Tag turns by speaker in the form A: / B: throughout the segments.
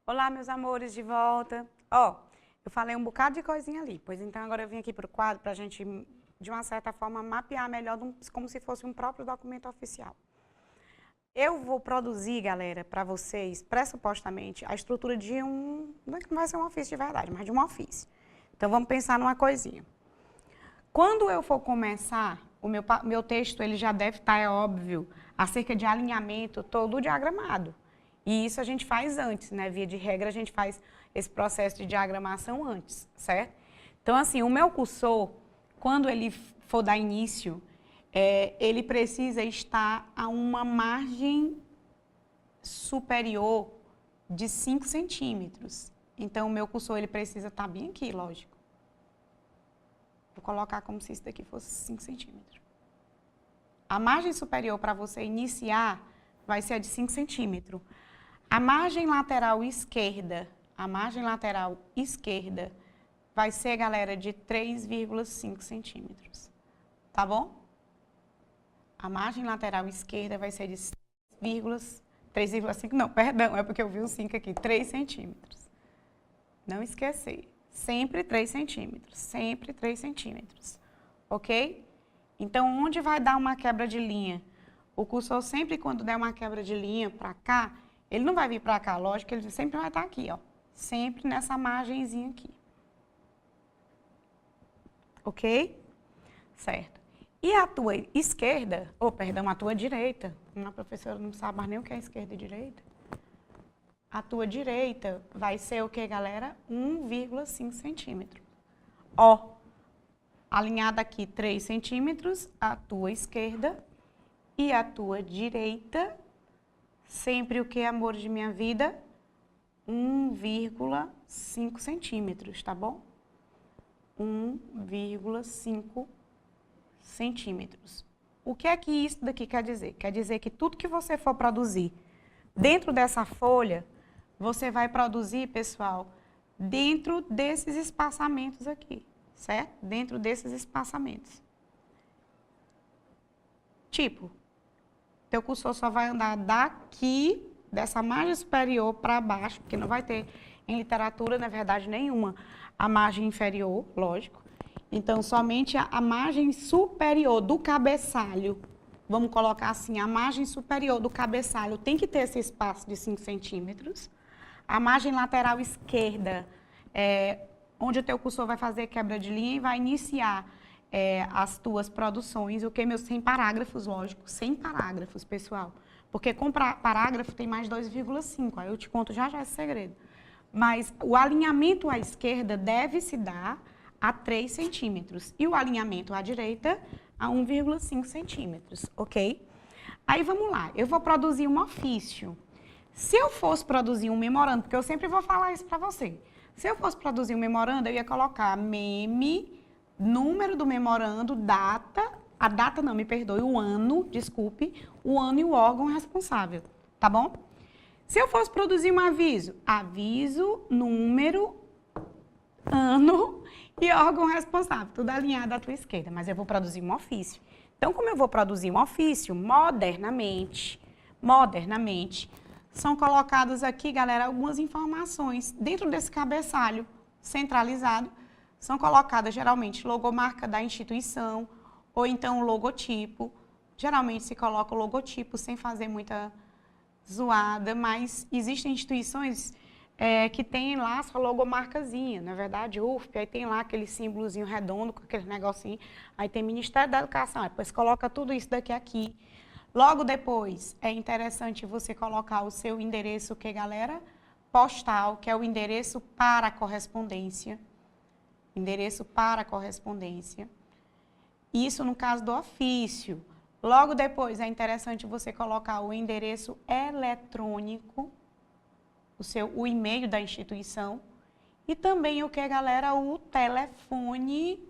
A: Olá, meus amores, de volta. Ó, eu falei um bocado de coisinha ali, pois então agora eu vim aqui para o quadro para a gente, de uma certa forma, mapear melhor, como se fosse um próprio documento oficial. Eu vou produzir, galera, para vocês, pressupostamente, a estrutura de não vai ser um ofício de verdade, mas de um ofício. Então, vamos pensar numa coisinha. Quando eu for começar, o meu texto ele já deve estar, é óbvio, acerca de alinhamento todo diagramado. E isso a gente faz antes, né? Via de regra, a gente faz esse processo de diagramação antes, certo? Então, assim, o meu cursor, quando ele for dar início, ele precisa estar a uma margem superior de 5 centímetros. Então, o meu cursor ele precisa estar bem aqui, lógico. Vou colocar como se isso daqui fosse 5 centímetros. A margem superior para você iniciar vai ser a de 5 centímetros. A margem lateral esquerda vai ser, galera, de 3,5 centímetros. Tá bom? A margem lateral esquerda vai ser de 3,5, não, perdão, é porque eu vi um 5 aqui, 3 centímetros. Não esquecer. Sempre 3 centímetros, sempre 3 centímetros, ok? Então, onde vai dar uma quebra de linha? O cursor sempre, quando der uma quebra de linha para cá, ele não vai vir para cá, lógico, ele sempre vai estar aqui, ó. Sempre nessa margenzinha aqui. Ok? Certo. E a tua esquerda, a tua direita, uma professora não sabe mais nem o que é esquerda e direita. A tua direita vai ser o que, galera? 1,5 centímetro. Ó, alinhada aqui 3 centímetros, a tua esquerda e a tua direita, sempre o que, amor de minha vida? 1,5 centímetros, tá bom? 1,5 centímetros. O que é que isso daqui quer dizer? Quer dizer que tudo que você for produzir dentro dessa folha, você vai produzir, pessoal, dentro desses espaçamentos aqui, certo? Dentro desses espaçamentos. Tipo, teu cursor só vai andar daqui, dessa margem superior para baixo, porque não vai ter em literatura, na verdade, nenhuma, a margem inferior, lógico. Então, somente a margem superior do cabeçalho, vamos colocar assim, a margem superior do cabeçalho tem que ter esse espaço de 5 centímetros. A margem lateral esquerda, onde o teu cursor vai fazer quebra de linha e vai iniciar as tuas produções, o que, meus 100 parágrafos, lógico, 100 parágrafos, pessoal. Porque com parágrafo tem mais 2,5, aí eu te conto já esse segredo. Mas o alinhamento à esquerda deve se dar a 3 centímetros e o alinhamento à direita a 1,5 centímetros, ok? Aí vamos lá, eu vou produzir um ofício. Se eu fosse produzir um memorando, porque eu sempre vou falar isso para você, se eu fosse produzir um memorando, eu ia colocar meme, número do memorando, data, a data não, me perdoe, o ano, desculpe, o ano e o órgão responsável, tá bom? Se eu fosse produzir um aviso, aviso, número, ano e órgão responsável, tudo alinhado à tua esquerda, mas eu vou produzir um ofício. Então, como eu vou produzir um ofício, modernamente, são colocadas aqui, galera, algumas informações dentro desse cabeçalho centralizado, são colocadas geralmente logomarca da instituição ou então o logotipo. Geralmente se coloca o logotipo sem fazer muita zoada, mas existem instituições que tem lá a sua logomarcazinha, na verdade, UFP, aí tem lá aquele símbolozinho redondo com aquele negocinho, aí tem Ministério da Educação, aí depois coloca tudo isso daqui aqui. Logo depois, é interessante você colocar o seu endereço, que galera? Postal, que é o endereço para a correspondência. Endereço para a correspondência. Isso no caso do ofício. Logo depois, é interessante você colocar o endereço eletrônico, o e-mail da instituição, e também o que, galera? O telefone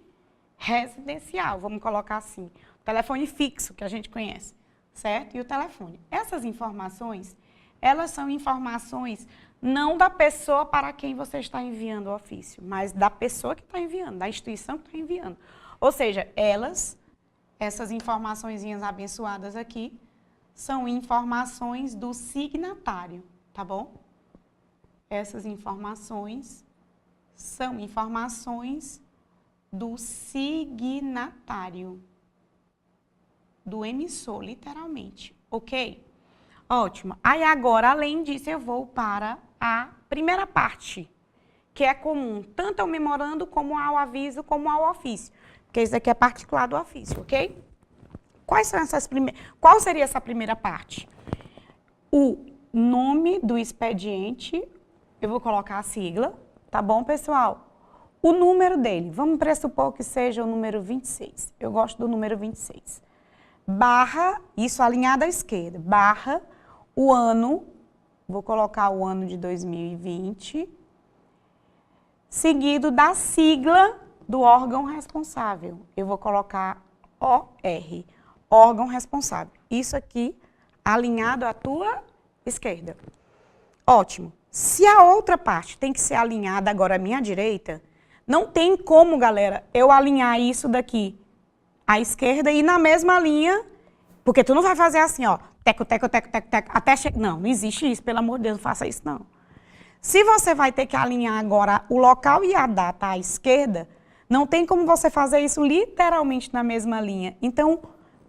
A: residencial, vamos colocar assim. O telefone fixo, que a gente conhece, certo? E o telefone. Essas informações, elas são informações não da pessoa para quem você está enviando o ofício, mas da pessoa que está enviando, da instituição que está enviando. Ou seja, essas informaçõezinhas abençoadas aqui, são informações do signatário, tá bom? essas informações são informações do signatário, do emissor, literalmente, ok? Ótimo. Aí agora, além disso, eu vou para a primeira parte, que é comum tanto ao memorando, como ao aviso, como ao ofício. Porque isso aqui é particular do ofício, ok? Qual seria essa primeira parte? O nome do expediente, eu vou colocar a sigla, tá bom, pessoal? O número dele, vamos pressupor que seja o número 26. Eu gosto do número 26. Barra, isso alinhado à esquerda, barra, o ano, vou colocar o ano de 2020, seguido da sigla do órgão responsável. Eu vou colocar OR, órgão responsável. Isso aqui alinhado à tua esquerda. Ótimo. Se a outra parte tem que ser alinhada agora à minha direita, não tem como, galera, eu alinhar isso daqui à esquerda e na mesma linha, porque tu não vai fazer assim, ó, teco, teco, teco, teco, teco, até chegar. Não, não existe isso, pelo amor de Deus, não faça isso, não. Se você vai ter que alinhar agora o local e a data à esquerda, não tem como você fazer isso literalmente na mesma linha. Então,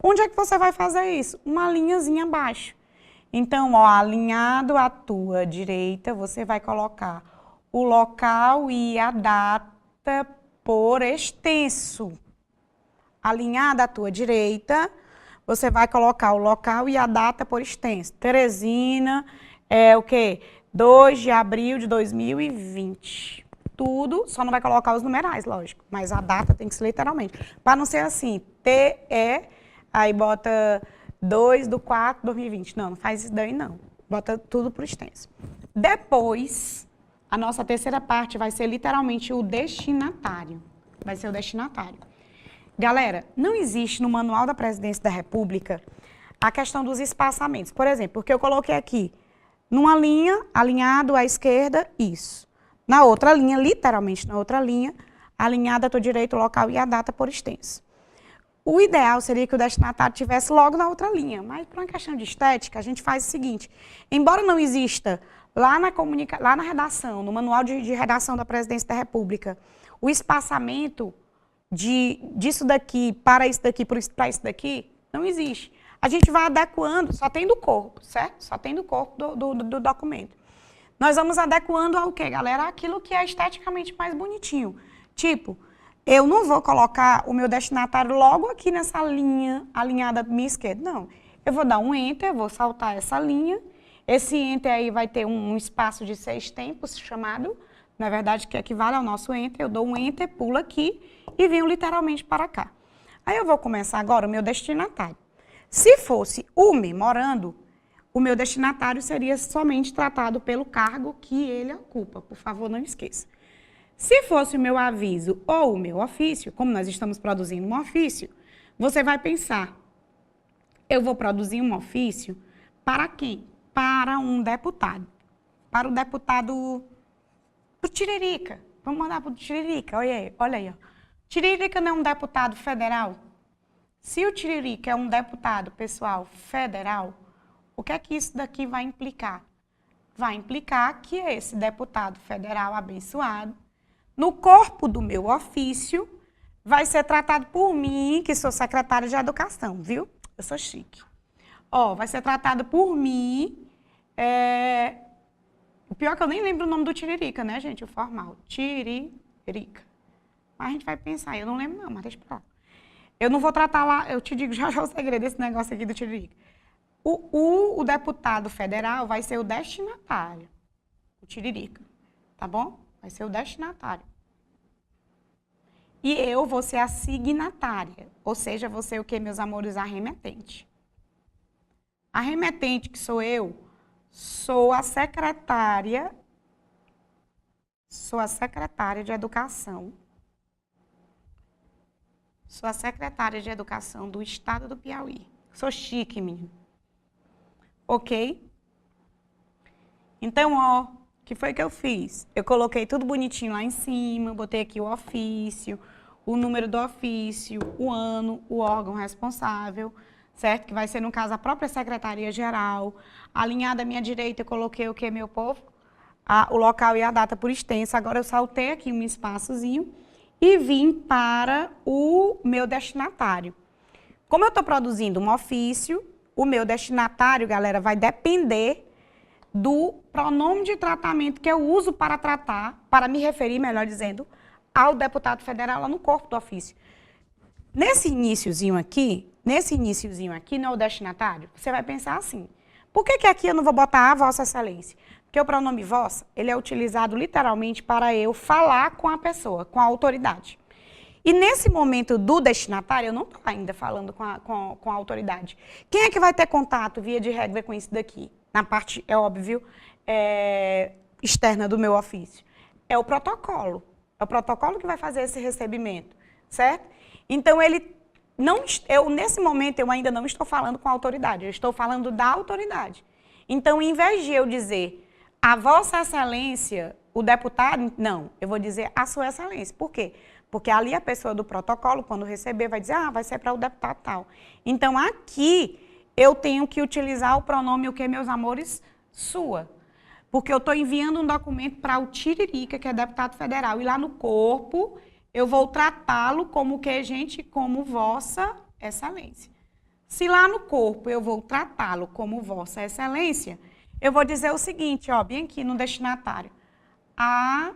A: onde é que você vai fazer isso? Uma linhazinha abaixo. Então, ó, alinhado à tua direita, você vai colocar o local e a data por extenso. Alinhado à tua direita, você vai colocar o local e a data por extenso. Teresina, o quê? 2 de abril de 2020. Tudo, só não vai colocar os numerais, lógico, mas a data tem que ser literalmente. Para não ser assim, TE, aí bota 2/4/2020. Não, não faz isso daí não. Bota tudo por extenso. Depois, a nossa terceira parte vai ser literalmente o destinatário. Vai ser o destinatário. Galera, não existe no Manual da Presidência da República a questão dos espaçamentos. Por exemplo, porque eu coloquei aqui, numa linha, alinhado à esquerda, isso. Na outra linha, literalmente na outra linha, alinhado à tua direita, o local e a data por extenso. O ideal seria que o destinatário tivesse logo na outra linha, mas por uma questão de estética, a gente faz o seguinte, embora não exista lá na redação, no Manual de Redação da Presidência da República, o espaçamento disso daqui para isso daqui, para isso daqui, não existe. A gente vai adequando, só tem do corpo, certo? Só tem do corpo do documento. Nós vamos adequando ao quê, galera? Aquilo que é esteticamente mais bonitinho. Tipo, eu não vou colocar o meu destinatário logo aqui nessa linha alinhada à minha esquerda, não. Eu vou dar um Enter, vou saltar essa linha. Esse Enter aí vai ter um espaço de 6 tempos chamado, na verdade, que equivale ao nosso Enter. Eu dou um Enter, pulo aqui e venho literalmente para cá. Aí eu vou começar agora o meu destinatário. Se fosse o memorando, o meu destinatário seria somente tratado pelo cargo que ele ocupa. Por favor, não esqueça. Se fosse o meu aviso ou o meu ofício, como nós estamos produzindo um ofício, você vai pensar, eu vou produzir um ofício para quem? Para um deputado. Para o deputado do Tiririca. Vamos mandar para o Tiririca, olha aí. Ó. Tiririca não é um deputado federal? Se o Tiririca é um deputado, pessoal, federal, o que é que isso daqui vai implicar? Vai implicar que esse deputado federal abençoado, no corpo do meu ofício, vai ser tratado por mim, que sou secretária de Educação, viu? Eu sou chique. Ó, vai ser tratado por mim, o pior é que eu nem lembro o nome do Tiririca, né, gente? O formal, Tiririca. Mas a gente vai pensar, eu não lembro não, mas deixa pra lá. Eu não vou tratar lá, eu te digo já o segredo desse negócio aqui do Tiririca. O deputado federal vai ser o destinatário, o Tiririca, tá bom? Vai ser o destinatário. E eu vou ser a signatária, ou seja, vou ser o que, meus amores? A remetente. A remetente, que sou eu, sou a secretária de Educação. Sou a secretária de Educação do Estado do Piauí. Sou chique, menino. Ok? Então, ó, o que foi que eu fiz? Eu coloquei tudo bonitinho lá em cima, botei aqui o ofício, o número do ofício, o ano, o órgão responsável, certo? Que vai ser, no caso, a própria Secretaria-Geral. Alinhada à minha direita, eu coloquei o que, meu povo? o local e a data por extenso. Agora eu saltei aqui um espaçozinho e vim para o meu destinatário. Como eu estou produzindo um ofício, o meu destinatário, galera, vai depender do pronome de tratamento que eu uso para tratar, para me referir, melhor dizendo, ao deputado federal lá no corpo do ofício. Nesse iniciozinho aqui, no destinatário, você vai pensar assim, por que aqui eu não vou botar a Vossa Excelência? Porque o pronome vossa, ele é utilizado literalmente para eu falar com a pessoa, com a autoridade. E nesse momento do destinatário, eu não estou ainda falando com a autoridade. Quem é que vai ter contato, via de regra, com isso daqui? Na parte, é óbvio, externa do meu ofício. É o protocolo. É o protocolo que vai fazer esse recebimento, certo? Então, nesse momento, eu ainda não estou falando com a autoridade, eu estou falando da autoridade. Então, em vez de eu dizer a Vossa Excelência, o deputado, não, eu vou dizer a Sua Excelência. Por quê? Porque ali a pessoa do protocolo, quando receber, vai dizer, vai ser para o deputado tal. Então, aqui, eu tenho que utilizar o pronome, o que, meus amores? Sua. Porque eu estou enviando um documento para o Tiririca, que é deputado federal, e lá no corpo, eu vou tratá-lo como que, gente? Como Vossa Excelência. Se lá no corpo eu vou tratá-lo como Vossa Excelência, eu vou dizer o seguinte, bem aqui no destinatário. A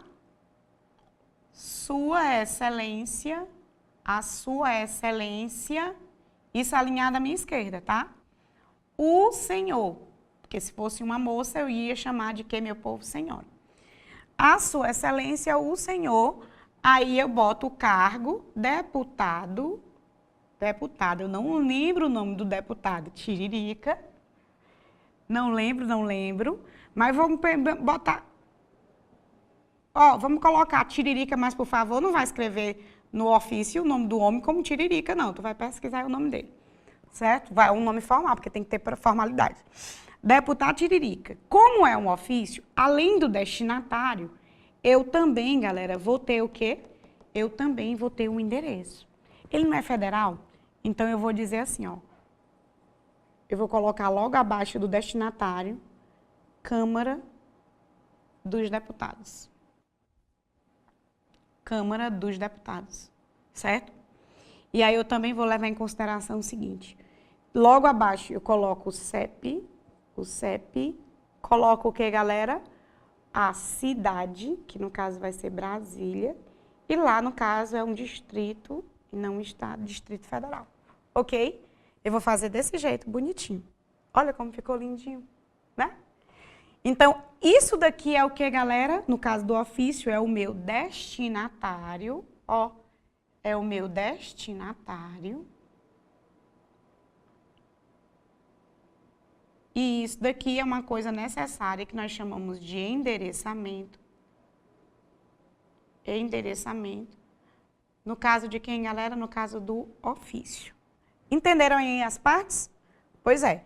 A: Sua Excelência, isso alinhado à minha esquerda, tá? O senhor, porque se fosse uma moça, eu ia chamar de que, meu povo, senhora. A Sua Excelência, o senhor, aí eu boto o cargo, deputado, eu não lembro o nome do deputado, Tiririca, não lembro, mas vamos botar... vamos colocar Tiririca, mas por favor, não vai escrever no ofício o nome do homem como Tiririca, não. Tu vai pesquisar o nome dele, certo? Vai um nome formal, porque tem que ter formalidade. Deputado Tiririca. Como é um ofício, além do destinatário, eu também, galera, vou ter o quê? Eu também vou ter um endereço. Ele não é federal? Então, eu vou dizer assim, eu vou colocar logo abaixo do destinatário, Câmara dos Deputados. Câmara dos Deputados, certo? E aí eu também vou levar em consideração o seguinte, logo abaixo eu coloco o CEP, coloco o que, galera? A cidade, que no caso vai ser Brasília, e lá no caso é um distrito, e não um estado, Distrito Federal, ok? Eu vou fazer desse jeito, bonitinho. Olha como ficou lindinho, né? Então, isso daqui é o que, galera? No caso do ofício, é o meu destinatário, é o meu destinatário. E isso daqui é uma coisa necessária que nós chamamos de endereçamento. Endereçamento. No caso de quem, galera? No caso do ofício. Entenderam aí as partes? Pois é.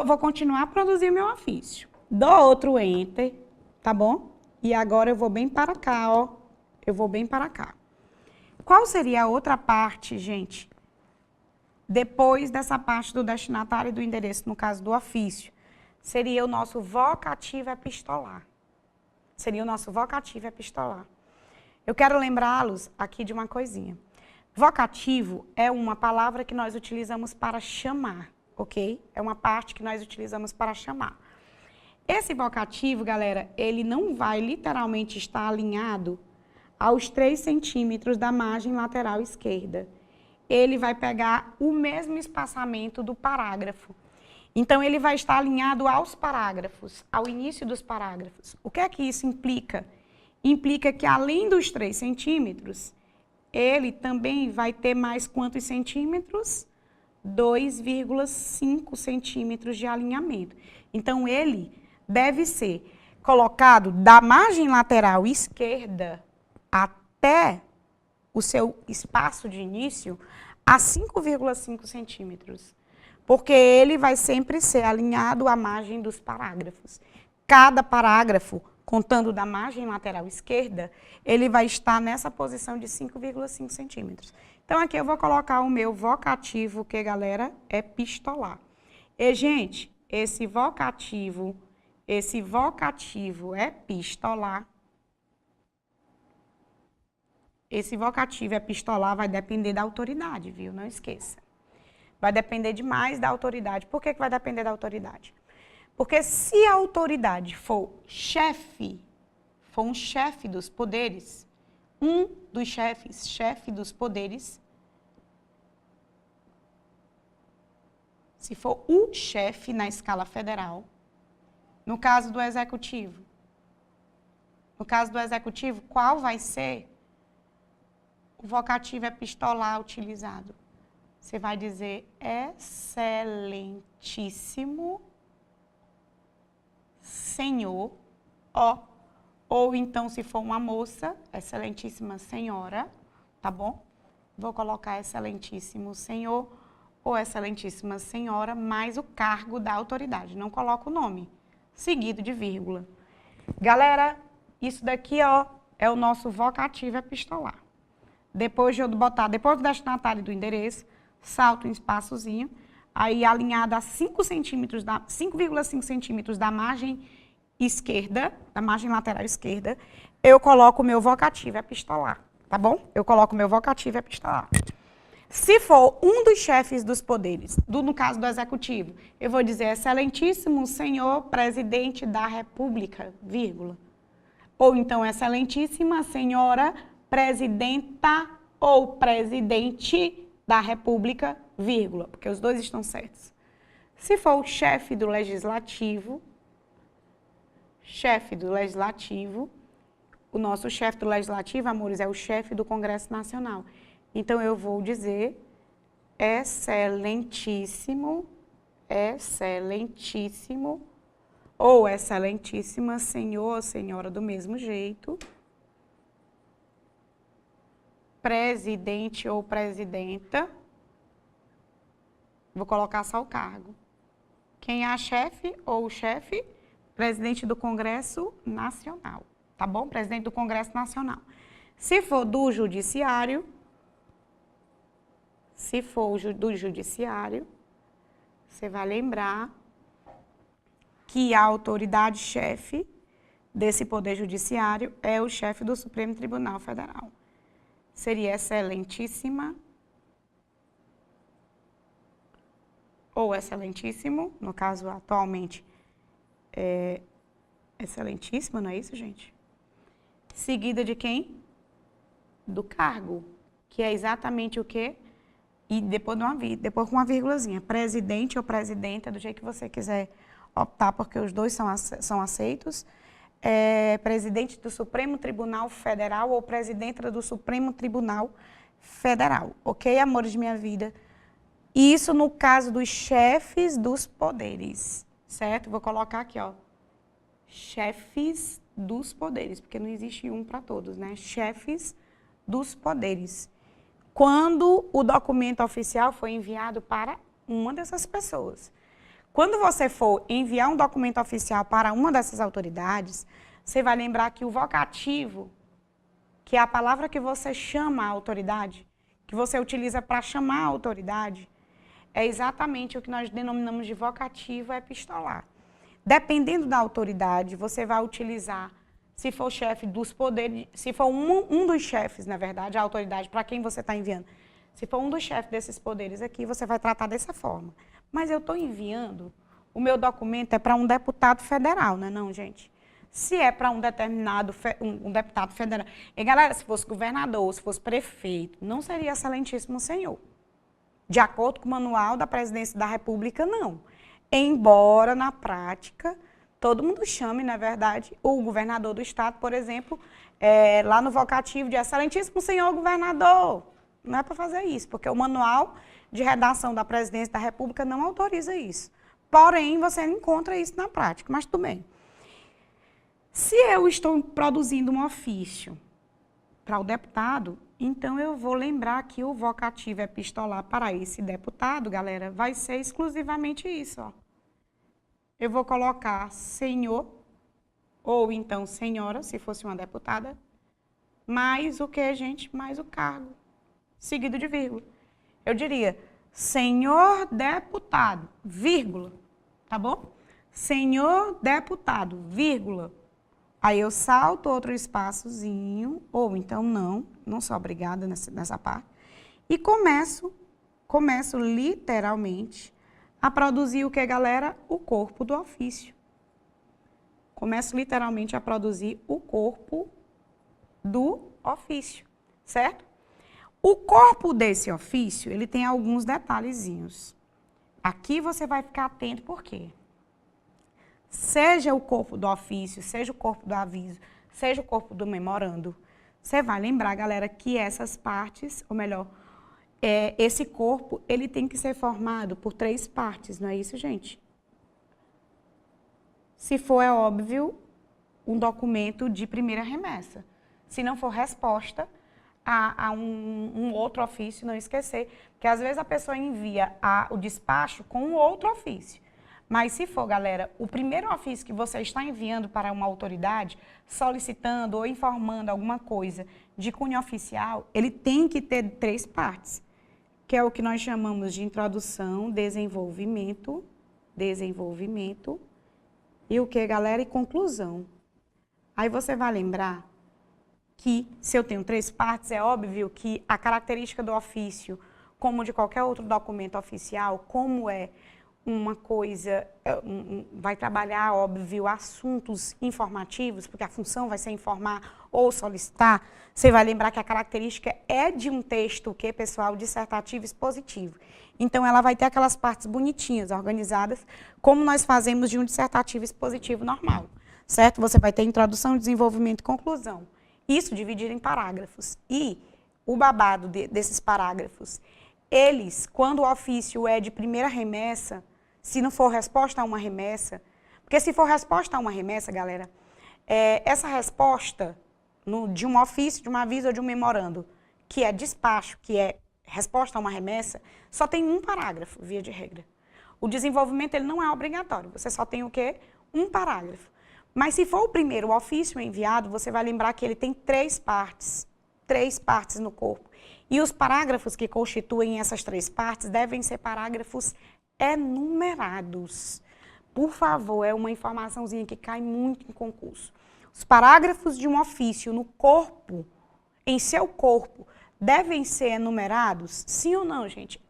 A: Vou continuar a produzir meu ofício. Dou outro Enter, tá bom? E agora eu vou bem para cá, Eu vou bem para cá. Qual seria a outra parte, gente? Depois dessa parte do destinatário e do endereço, no caso do ofício, seria o nosso vocativo epistolar. Eu quero lembrá-los aqui de uma coisinha. Vocativo é uma palavra que nós utilizamos para chamar, ok? É uma parte que nós utilizamos para chamar. Esse vocativo, galera, ele não vai literalmente estar alinhado aos 3 centímetros da margem lateral esquerda. Ele vai pegar o mesmo espaçamento do parágrafo. Então, ele vai estar alinhado aos parágrafos, ao início dos parágrafos. O que é que isso implica? Implica que, além dos 3 centímetros, ele também vai ter mais quantos centímetros? 2,5 centímetros de alinhamento. Então, ele deve ser colocado da margem lateral esquerda até o seu espaço de início a 5,5 centímetros. Porque ele vai sempre ser alinhado à margem dos parágrafos. Cada parágrafo, contando da margem lateral esquerda, ele vai estar nessa posição de 5,5 centímetros. Então, aqui eu vou colocar o meu vocativo, que, galera, é epistolar. E, gente, esse vocativo esse vocativo epistolar, vai depender da autoridade, viu? Não esqueça. Vai depender demais da autoridade. Por que vai depender da autoridade? Porque se a autoridade for um chefe dos poderes, um dos chefes, chefe dos poderes, se for o chefe na escala federal, no caso do executivo, qual vai ser o vocativo epistolar utilizado? Você vai dizer excelentíssimo senhor, ou então se for uma moça, excelentíssima senhora, tá bom? Vou colocar excelentíssimo senhor ou excelentíssima senhora, mais o cargo da autoridade, não coloco o nome, seguido de vírgula. Galera, isso daqui, é o nosso vocativo epistolar. Depois do destinatário do endereço, salto um espaçozinho, aí alinhado a 5,5 centímetros da margem esquerda, da margem lateral esquerda, eu coloco o meu vocativo epistolar, tá bom? Eu coloco o meu vocativo epistolar. Se for um dos chefes dos poderes, no caso do executivo, eu vou dizer excelentíssimo senhor presidente da República, vírgula. Ou então excelentíssima senhora presidenta ou presidente da República, vírgula, porque os dois estão certos. Se for o chefe do legislativo, o nosso chefe do legislativo, amores, é o chefe do Congresso Nacional. Então, eu vou dizer excelentíssimo, ou excelentíssima senhor ou senhora do mesmo jeito, presidente ou presidenta, vou colocar só o cargo. Quem é a chefe ou o chefe? Presidente do Congresso Nacional, tá bom? Presidente do Congresso Nacional. Se for do Judiciário, do Judiciário, você vai lembrar que a autoridade chefe desse Poder Judiciário é o chefe do Supremo Tribunal Federal. Seria excelentíssima ou excelentíssimo, no caso atualmente é excelentíssima, não é isso, gente? Seguida de quem? Do cargo, que é exatamente o quê? E depois com uma vírgulazinha, presidente ou presidenta, do jeito que você quiser optar, porque os dois são aceitos. Presidente do Supremo Tribunal Federal ou presidenta do Supremo Tribunal Federal. Ok, amores de minha vida? Isso no caso dos chefes dos poderes, certo? Vou colocar aqui, chefes dos poderes, porque não existe um para todos, né? Chefes dos poderes. Quando o documento oficial foi enviado para uma dessas pessoas. Quando você for enviar um documento oficial para uma dessas autoridades, você vai lembrar que o vocativo, que é a palavra que você chama a autoridade, que você utiliza para chamar a autoridade, é exatamente o que nós denominamos de vocativo epistolar. Dependendo da autoridade, você vai utilizar, se for chefe dos poderes, se for um dos chefes, na verdade, a autoridade para quem você está enviando, se for um dos chefes desses poderes aqui, você vai tratar dessa forma. Mas eu estou enviando, o meu documento é para um deputado federal, não é não, gente? Se é para um determinado um deputado federal. E galera, se fosse governador, se fosse prefeito, não seria excelentíssimo senhor. De acordo com o manual da Presidência da República, não. Embora, na prática, todo mundo chame, na verdade, o governador do estado, por exemplo, lá no vocativo de excelentíssimo senhor governador. Não é para fazer isso, porque o manual de redação da Presidência da República não autoriza isso. Porém, você não encontra isso na prática, mas tudo bem. Se eu estou produzindo um ofício para o deputado, então eu vou lembrar que o vocativo epistolar para esse deputado, galera, vai ser exclusivamente isso, Eu vou colocar senhor, ou então senhora, se fosse uma deputada, mais o que, gente? Mais o cargo, seguido de vírgula. Eu diria, senhor deputado, vírgula, tá bom? senhor deputado, vírgula. Aí eu salto outro espaçozinho, ou então não sou obrigada nessa parte, e começo literalmente a produzir o que, galera? O corpo do ofício. Começo literalmente a produzir o corpo do ofício, certo? O corpo desse ofício, ele tem alguns detalhezinhos. Aqui você vai ficar atento, por quê? Seja o corpo do ofício, seja o corpo do aviso, seja o corpo do memorando, você vai lembrar, galera, que essas partes, ou melhor, esse corpo, ele tem que ser formado por 3 partes, não é isso, gente? Se for, é óbvio, um documento de primeira remessa. Se não for resposta a um outro ofício, não esquecer, que às vezes a pessoa envia o despacho com um outro ofício. Mas se for, galera, o primeiro ofício que você está enviando para uma autoridade, solicitando ou informando alguma coisa de cunho oficial, ele tem que ter 3 partes, que é o que nós chamamos de introdução, desenvolvimento e o que, galera? E conclusão. Aí você vai lembrar que, se eu tenho 3 partes, é óbvio que a característica do ofício, como de qualquer outro documento oficial, como é uma coisa, vai trabalhar, óbvio, assuntos informativos, porque a função vai ser informar ou solicitar, você vai lembrar que a característica é de um texto, que, pessoal, dissertativo expositivo. Então, ela vai ter aquelas partes bonitinhas, organizadas, como nós fazemos de um dissertativo expositivo normal, certo? Você vai ter introdução, desenvolvimento e conclusão. Isso dividido em parágrafos. E o babado desses parágrafos, eles, quando o ofício é de primeira remessa, se não for resposta a uma remessa, porque se for resposta a uma remessa, galera, essa resposta de um ofício, de um aviso ou de um memorando, que é despacho, que é resposta a uma remessa, só tem um parágrafo, via de regra. O desenvolvimento, ele não é obrigatório, você só tem o quê? Um parágrafo. Mas se for o primeiro, o ofício enviado, você vai lembrar que ele tem 3 partes no corpo. E os parágrafos que constituem essas 3 partes devem ser parágrafos enumerados. Por favor, é uma informaçãozinha que cai muito em concurso. Os parágrafos de um ofício no corpo, em seu corpo, devem ser enumerados? Sim ou não, gente?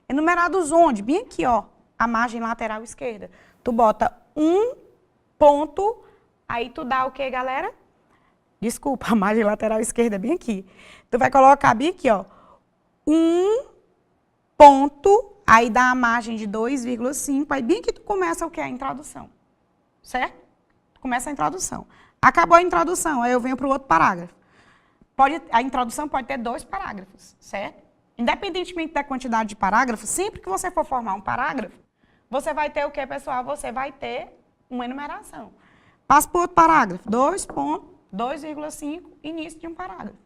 A: Enumerados onde? Bem aqui, ó, a margem lateral esquerda. Tu bota um ponto, aí tu dá o que, galera? Desculpa, a margem lateral esquerda é bem aqui. Tu vai colocar bem aqui, ó, um ponto, aí dá a margem de 2,5, aí bem que tu começa o que? A introdução, certo? Tu começa a introdução. Acabou a introdução, aí eu venho para o outro parágrafo. A introdução pode ter 2 parágrafos, certo? Independentemente da quantidade de parágrafos, sempre que você for formar um parágrafo, você vai ter o que, pessoal? Você vai ter uma enumeração. Passa para o outro parágrafo, 2,5, início de um parágrafo.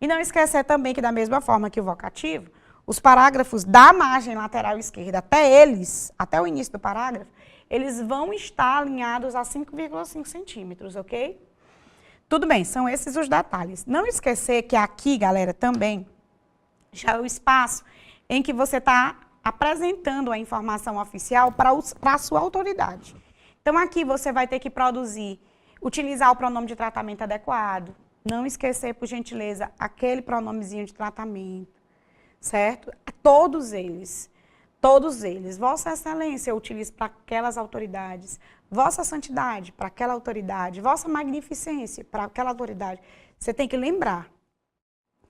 A: E não esquecer também que, da mesma forma que o vocativo, os parágrafos da margem lateral esquerda até o início do parágrafo, eles vão estar alinhados a 5,5 centímetros, ok? Tudo bem, são esses os detalhes. Não esquecer que aqui, galera, também já é o espaço em que você está apresentando a informação oficial para a sua autoridade. Então, aqui você vai ter que utilizar o pronome de tratamento adequado, não esquecer, por gentileza, aquele pronomezinho de tratamento, certo? Todos eles. Vossa Excelência eu utilizo para aquelas autoridades, Vossa Santidade para aquela autoridade, Vossa Magnificência para aquela autoridade. Você tem que lembrar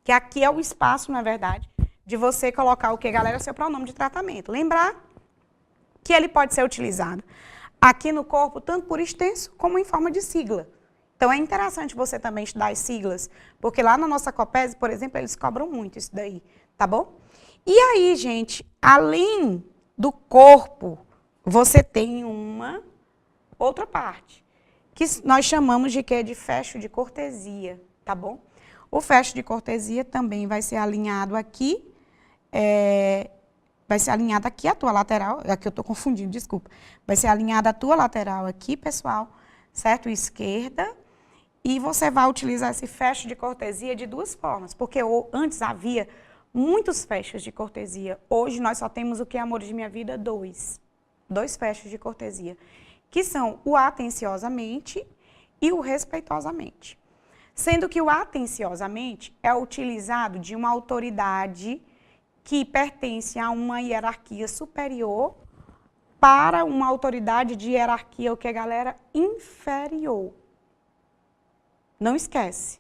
A: que aqui é o espaço, na verdade, de você colocar o que, galera? Seu pronome de tratamento. Lembrar que ele pode ser utilizado aqui no corpo, tanto por extenso como em forma de sigla. Então, é interessante você também estudar as siglas, porque lá na nossa Copese, por exemplo, eles cobram muito isso daí, tá bom? E aí, gente, além do corpo, você tem uma outra parte, que nós chamamos de quê? De fecho de cortesia, tá bom? O fecho de cortesia também vai ser alinhado aqui, vai ser alinhada aqui a tua lateral, aqui eu estou confundindo, desculpa. Vai ser alinhada a tua lateral aqui, pessoal, certo? Esquerda. E você vai utilizar esse fecho de cortesia de 2 formas, porque antes havia muitos fechos de cortesia. Hoje nós só temos o que, amores de minha vida? 2. dois fechos de cortesia, que são o atenciosamente e o respeitosamente. Sendo que o atenciosamente é utilizado de uma autoridade que pertence a uma hierarquia superior para uma autoridade de hierarquia, o que, galera? Inferior. Não esquece.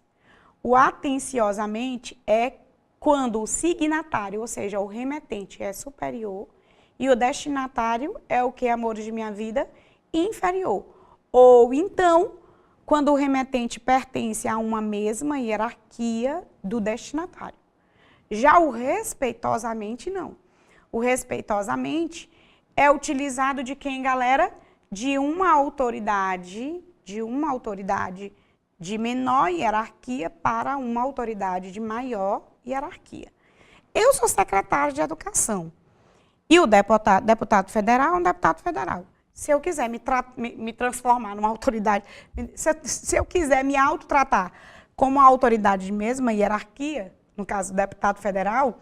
A: O atenciosamente é quando o signatário, ou seja, o remetente, é superior e o destinatário é o que, amores de minha vida, inferior. Ou então, quando o remetente pertence a uma mesma hierarquia do destinatário. Já o respeitosamente, não. O respeitosamente é utilizado de quem, galera? De uma autoridade de menor hierarquia para uma autoridade de maior hierarquia. Eu sou secretária de educação e o deputado federal é um deputado federal. Se eu quiser me transformar numa autoridade, se eu quiser me autotratar como uma autoridade de mesma hierarquia, no caso do deputado federal,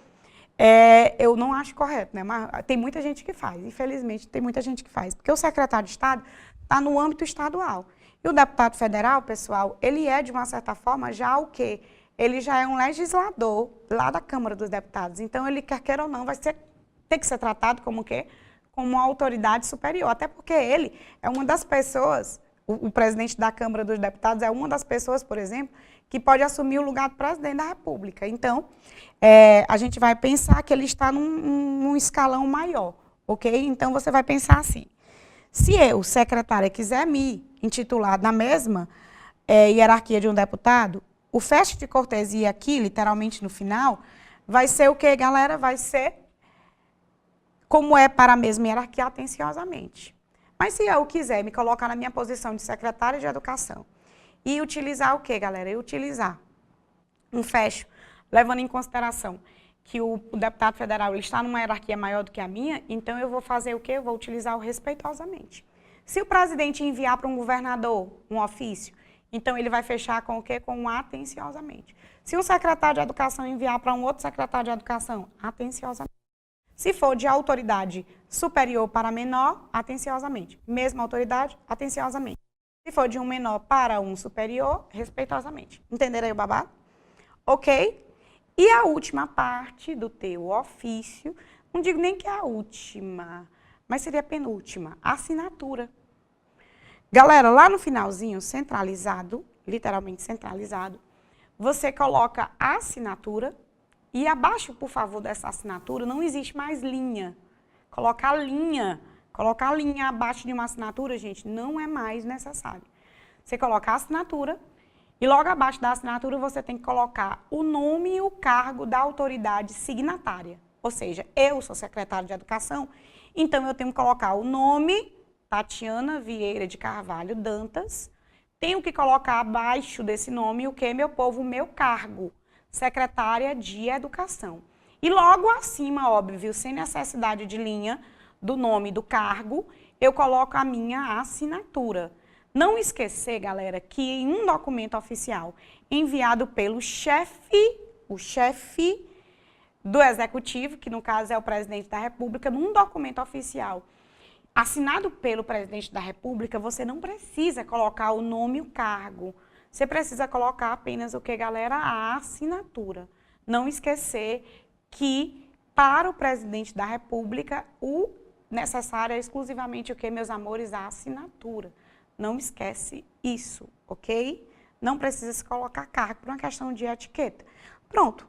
A: eu não acho correto, né? Mas tem muita gente que faz, infelizmente tem muita gente que faz, porque o secretário de Estado está no âmbito estadual. E o deputado federal, pessoal, ele é, de uma certa forma, já o quê? Ele já é um legislador lá da Câmara dos Deputados. Então, ele, quer queira ou não, ter que ser tratado como o quê? Como uma autoridade superior. Até porque ele é uma das pessoas, o presidente da Câmara dos Deputados é uma das pessoas, por exemplo, que pode assumir o lugar do presidente da República. Então, a gente vai pensar que ele está num escalão maior, ok? Então, você vai pensar assim. Se eu, secretária, quiser me intitular na mesma hierarquia de um deputado, o fecho de cortesia aqui, literalmente no final, vai ser o quê, galera? Vai ser como é para a mesma hierarquia, atenciosamente. Mas se eu quiser me colocar na minha posição de secretária de educação e utilizar o quê, galera? E utilizar um fecho, levando em consideração que o deputado federal ele está numa hierarquia maior do que a minha, então eu vou fazer o quê? Eu vou utilizar o respeitosamente. Se o presidente enviar para um governador um ofício, então ele vai fechar com o quê? Com o atenciosamente. Se o secretário de educação enviar para um outro secretário de educação, atenciosamente. Se for de autoridade superior para menor, atenciosamente. Mesma autoridade, atenciosamente. Se for de um menor para um superior, respeitosamente. Entenderam aí o babado? Ok? E a última parte do teu ofício, não digo nem que é a última, mas seria a penúltima, a assinatura. Galera, lá no finalzinho, centralizado, literalmente centralizado, você coloca a assinatura e abaixo, por favor, dessa assinatura, não existe mais linha. Colocar a linha abaixo de uma assinatura, gente, não é mais necessário. Você coloca a assinatura e logo abaixo da assinatura você tem que colocar o nome e o cargo da autoridade signatária. Ou seja, eu sou secretária de Educação, então eu tenho que colocar o nome, Tatiana Vieira de Carvalho Dantas, tenho que colocar abaixo desse nome o que, meu povo? O meu cargo, secretária de Educação. E logo acima, óbvio, sem necessidade de linha do nome do cargo, eu coloco a minha assinatura. Não esquecer, galera, que em um documento oficial enviado pelo o chefe do Executivo, que no caso é o presidente da República, num documento oficial assinado pelo presidente da República, você não precisa colocar o nome e o cargo. Você precisa colocar apenas o que, galera? A assinatura. Não esquecer que para o presidente da República, o necessário é exclusivamente o que, meus amores? A assinatura. Não esquece isso, ok? Não precisa se colocar cargo por uma questão de etiqueta. Pronto.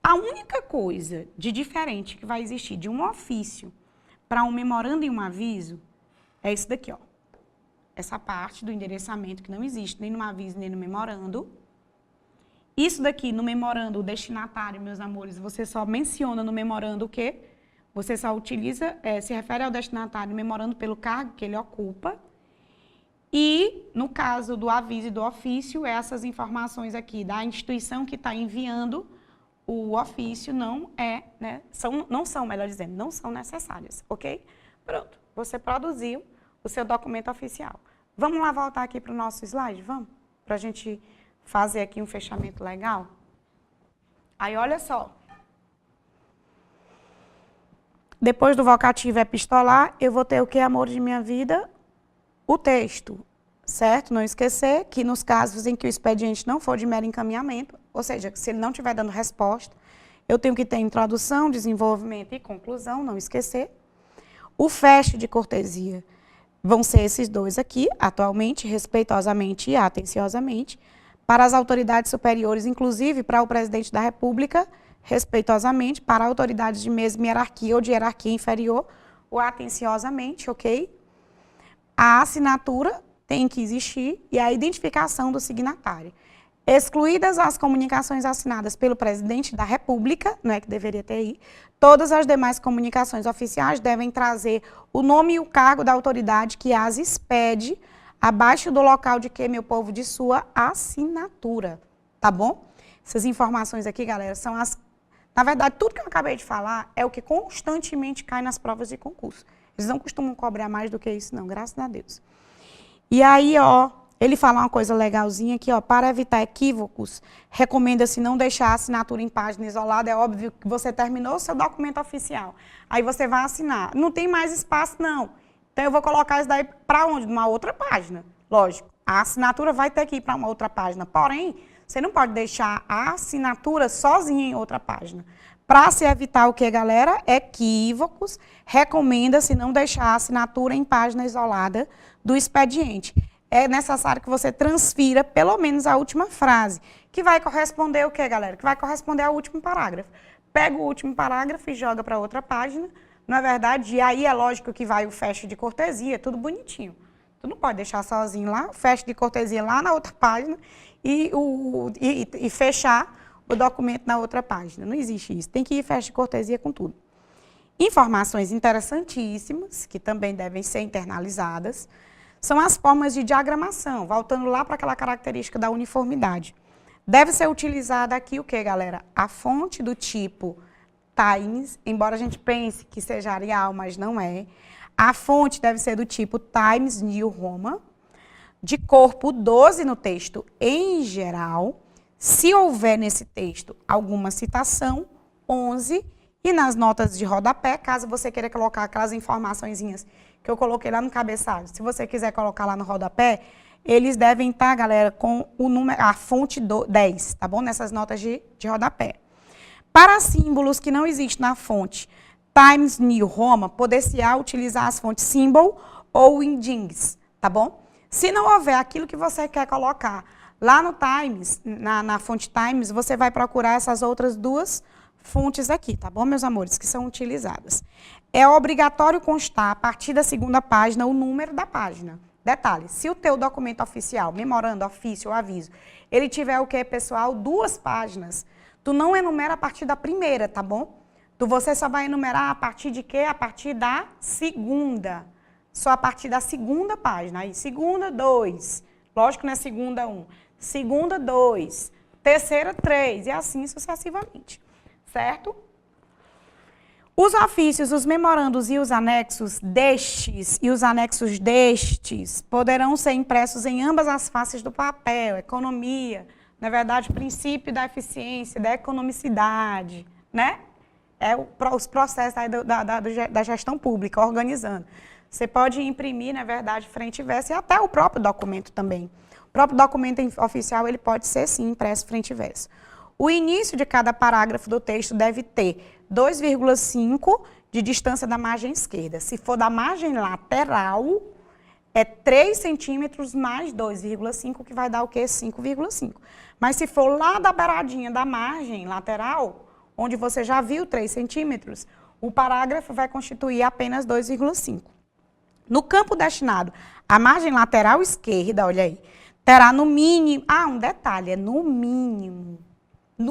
A: A única coisa de diferente que vai existir de um ofício para um memorando e um aviso é isso daqui, ó. Essa parte do endereçamento que não existe nem no aviso nem no memorando. Isso daqui no memorando, o destinatário, meus amores, você só menciona no memorando o quê? Você só utiliza, se refere ao destinatário memorando pelo cargo que ele ocupa. E, no caso do aviso e do ofício, essas informações aqui da instituição que está enviando o ofício não são, melhor dizendo, não são necessárias, ok? Pronto, você produziu o seu documento oficial. Vamos lá voltar aqui para o nosso slide, vamos? Para a gente fazer aqui um fechamento legal. Aí, olha só. Depois do vocativo epistolar, eu vou ter o que, amor de minha vida? O texto, certo? Não esquecer que nos casos em que o expediente não for de mero encaminhamento, ou seja, se ele não estiver dando resposta, eu tenho que ter introdução, desenvolvimento e conclusão, não esquecer. O fecho de cortesia vão ser esses dois aqui, atualmente, respeitosamente e atenciosamente, para as autoridades superiores, inclusive para o presidente da República, respeitosamente, para autoridades de mesma hierarquia ou de hierarquia inferior, o atenciosamente, ok? A assinatura tem que existir e a identificação do signatário. Excluídas as comunicações assinadas pelo presidente da República, não é que deveria ter aí, todas as demais comunicações oficiais devem trazer o nome e o cargo da autoridade que as expede, abaixo do local de que, meu povo, de sua assinatura, tá bom? Essas informações aqui, galera, são as... Na verdade, tudo que eu acabei de falar é o que constantemente cai nas provas de concurso. Eles não costumam cobrar mais do que isso, não, graças a Deus. E aí, ó, ele fala uma coisa legalzinha aqui, ó, para evitar equívocos, recomenda-se não deixar a assinatura em página isolada. É óbvio que você terminou o seu documento oficial. Aí você vai assinar. Não tem mais espaço, não. Então, eu vou colocar isso daí para onde? Numa outra página. Lógico, a assinatura vai ter que ir para uma outra página. Porém, você não pode deixar a assinatura sozinha em outra página. Para se evitar o que, galera? Equívocos, recomenda-se não deixar a assinatura em página isolada do expediente. É necessário que você transfira pelo menos a última frase, que vai corresponder o que, galera? Que vai corresponder ao último parágrafo. Pega o último parágrafo e joga para outra página, não é verdade? E aí é lógico que vai o fecho de cortesia, tudo bonitinho. Tu não pode deixar sozinho lá, o fecho de cortesia lá na outra página e fechar o documento na outra página. Não existe isso. Tem que ir fecho de cortesia com tudo. Informações interessantíssimas, que também devem ser internalizadas, são as formas de diagramação, voltando lá para aquela característica da uniformidade. Deve ser utilizada aqui o que, galera? A fonte do tipo Times, embora a gente pense que seja Arial, mas não é. A fonte deve ser do tipo Times New Roman, de corpo 12 no texto em geral. Se houver nesse texto alguma citação, 11. E nas notas de rodapé, caso você queira colocar aquelas informaçõezinhas que eu coloquei lá no cabeçalho, se você quiser colocar lá no rodapé, eles devem estar, galera, com o número, a fonte 10, tá bom? Nessas notas de rodapé. Para símbolos que não existem na fonte Times New Roman, poder-se-á utilizar as fontes symbol ou indings, tá bom? Se não houver aquilo que você quer colocar lá no Times, na fonte Times, você vai procurar essas outras duas fontes aqui, tá bom, meus amores, que são utilizadas. É obrigatório constar, a partir da segunda página, o número da página. Detalhe, se o teu documento oficial, memorando, ofício ou aviso, ele tiver o que, pessoal? 2 páginas. Tu não enumera a partir da primeira, tá bom? Você só vai enumerar a partir de quê? A partir da segunda. Só a partir da segunda página. Aí, segunda, 2. Lógico que não é segunda, 1. Segunda, 2. Terceira, 3. E assim sucessivamente. Certo? Os ofícios, os memorandos e os anexos destes e os anexos destes poderão ser impressos em ambas as faces do papel, economia, na verdade, princípio da eficiência, da economicidade, né? Os processos aí da gestão pública, organizando. Você pode imprimir, na verdade, frente e verso, e até o próprio documento também. O próprio documento oficial, ele pode ser, sim, impresso frente e verso. O início de cada parágrafo do texto deve ter 2,5 de distância da margem esquerda. Se for da margem lateral, é 3 centímetros mais 2,5, que vai dar o quê? 5,5. Mas se for lá da beiradinha da margem lateral, onde você já viu 3 centímetros, o parágrafo vai constituir apenas 2,5. No campo destinado à margem lateral esquerda, olha aí, terá no mínimo... um detalhe, é no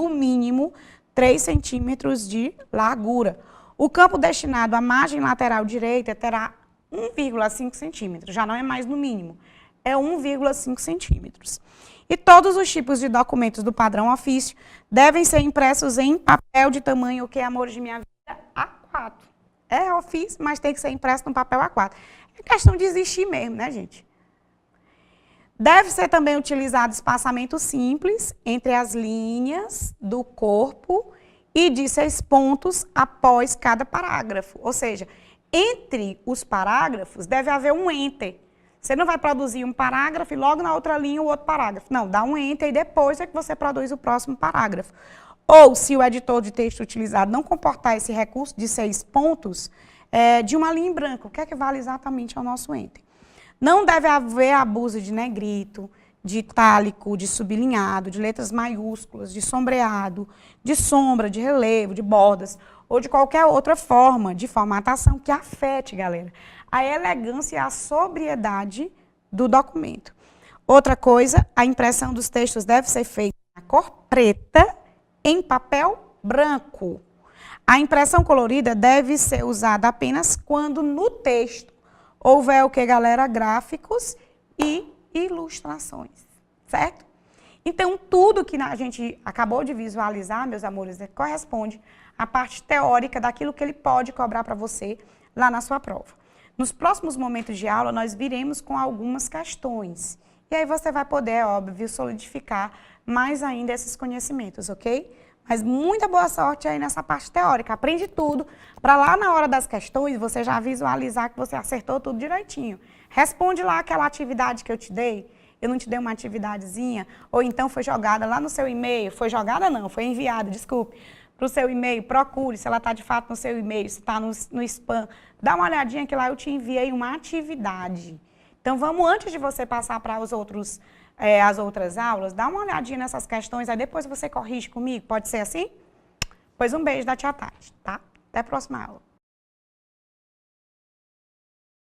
A: mínimo 3 centímetros de largura. O campo destinado à margem lateral direita terá 1,5 centímetros, já não é mais no mínimo, é 1,5 centímetros. E todos os tipos de documentos do padrão ofício devem ser impressos em papel de tamanho, o que, amores de minha vida? A4. É ofício, mas tem que ser impresso no papel A4. É questão de existir mesmo, né, gente? Deve ser também utilizado espaçamento simples entre as linhas do corpo e de 6 pontos após cada parágrafo. Ou seja, entre os parágrafos deve haver um enter. Você não vai produzir um parágrafo e logo na outra linha o outro parágrafo. Não, dá um enter e depois é que você produz o próximo parágrafo. Ou, se o editor de texto utilizado não comportar esse recurso de 6 pontos, de uma linha em branco, o que equivale exatamente ao nosso enter. Não deve haver abuso de negrito, de itálico, de sublinhado, de letras maiúsculas, de sombreado, de sombra, de relevo, de bordas, ou de qualquer outra forma de formatação que afete, galera, a elegância e a sobriedade do documento. Outra coisa, a impressão dos textos deve ser feita na cor preta em papel branco. A impressão colorida deve ser usada apenas quando no texto houver o que, galera? Gráficos e ilustrações, certo? Então, tudo que a gente acabou de visualizar, meus amores, corresponde à parte teórica daquilo que ele pode cobrar para você lá na sua prova. Nos próximos momentos de aula, nós viremos com algumas questões. E aí você vai poder, óbvio, solidificar mais ainda esses conhecimentos, ok? Mas muita boa sorte aí nessa parte teórica. Aprende tudo, para lá na hora das questões você já visualizar que você acertou tudo direitinho. Responde lá aquela atividade que eu te dei. Eu não te dei uma atividadezinha, ou então foi jogada lá no seu e-mail. Foi jogada não, foi enviada, desculpe, para o seu e-mail. Procure se ela está de fato no seu e-mail, se está no spam. Dá uma olhadinha que lá eu te enviei uma atividade. Então vamos, antes de você passar para as outras aulas, dá uma olhadinha nessas questões, aí depois você corrige comigo. Pode ser assim? Pois um beijo da tia Tati, tá? Até a próxima aula.